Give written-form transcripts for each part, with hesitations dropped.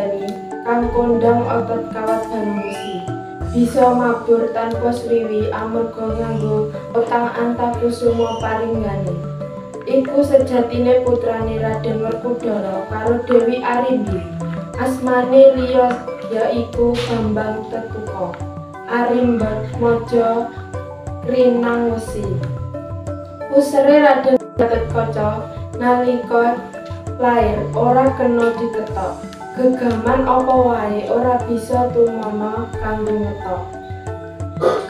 Anggani kang kondang otot kawat Banungsi. Bisa mabur tanpa swiwi amarga nganggo utang Antakusuma paringgane. Iku sejatine putrane Raden Werkudara karo Dewi Arimbi. Asmane liya yaiku Bambang Tetuko, Arimbadmaja Rinang Wesi. Pusere Raden Gatotkaca nalika lair ora kena diketok. Gegaman apa wae ora bisa tumana kanggo ngetok.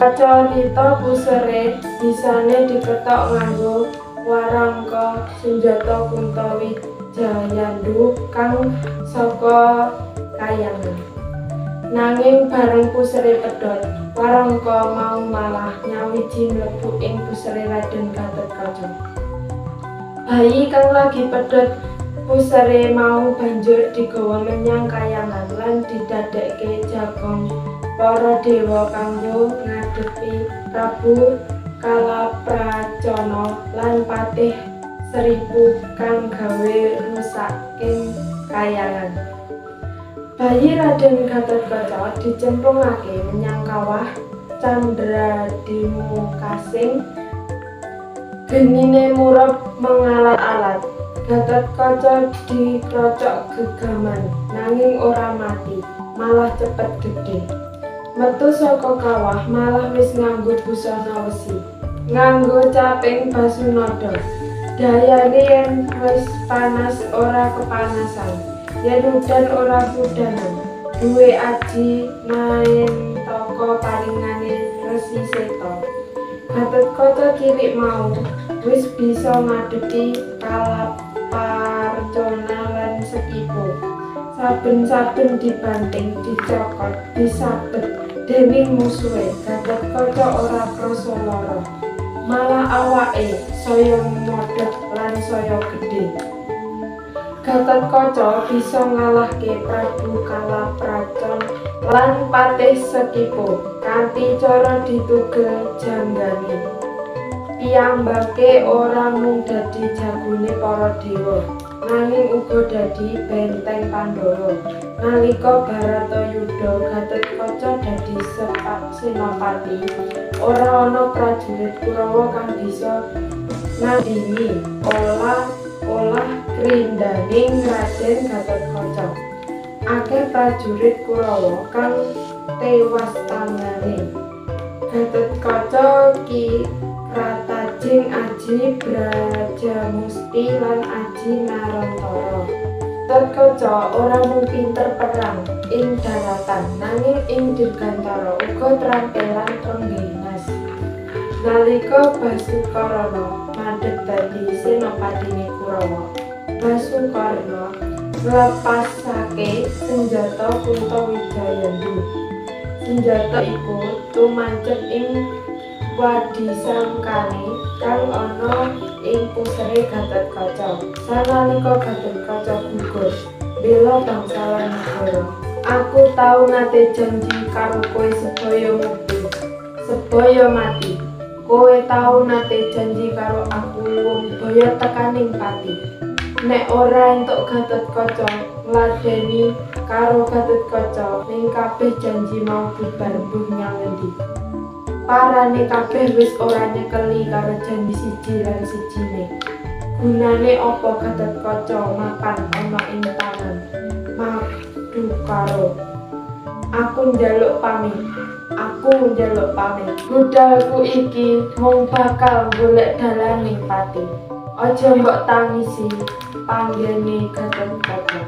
Kacarita pusere bisane diketok nganggo warangka senjata Kuntawijayandu kang saka Kayangan. Nanging bareng pusere pedhot, warangka mau malah nyawiji mlebu ing pusere Raden Gatotkaca. Bayi kang lagi pedhot pusere mau banjur digawa menyang Kayangan lan didadekke jagong para dewa kanggo ngadepi Prabu Kalapracana lan Patih Seribu kang gawe rusaking Kayangan. Bayi Raden Gatotkaca dicemplungake menyang kawah Candradimukasing. Genine murub mengalat-alat. Gatotkaca dikrocok gegaman nanging ora mati, malah cepet gedhe. Metu saka kawah malah wis nganggo busana wesi, nganggo caping Basunada. Dayane yen wis panas ora kepanasan, yen udan ora udanan. Duwe aji main toko paringane Resi Seta. Gatotkaca cilik mau wis bisa ngadepi Kalaparcana lan Sekipo. Saben-saben dibanting, dicokot, disabet dening musuhe. Gatotkaca ora krasa lara, malah awake saya modhot lan saya gedhe. Gatotkaca bisa ngalahke Prabu Kalapracana lan Patih Sekipo kanthi cara ditugel janggane. Piyambake ora mung dadi jagone para dewa, nanging uga dadi benteng Pandhawa. Nalika Baratayuda Gatotkaca dadi senapati, ora ana prajurit Kurawa kang bisa nandhingi olah krindaning Raden Gatotkaca. Akeh prajurit Kurawa kang tewas tanggane. Gatotkaca ki Ratajing Aji Brajamusti lan Aji Narantara. Gatotkaca ora mung pinter perang ing daratan, nanging ing dirgantara uga terampil lan trengginas. Nalika Basukarna madheg dadi senapatine Kurawa, Basukarna nglepasake senjata Kuntawijayandu. Senjata iku tumancep ing Wadi Sangkani kang ana ing pusere Gatotkaca. Sanalika Gatotkaca gugur bela bangsa lan negara. Aku tau nate janji karo kowe sebaya mati, sebaya mati. Kowe tau nate janji karo aku wong daya tekaning pati. Nek ora entuk Gatotkaca ngladeni karo Gatotkaca ning kabeh janji mau bubar mbuh nyang endi. Parane kabeh wis ora nyekeli karo janji siji lan sijine. Gunane apa Gatotkaca mapan ana ing tangan Madukara. Aku njaluk pamit. Budalku iki mung bakal golek dalaning pati. Aja mbok tangisi panggene Gatotkaca.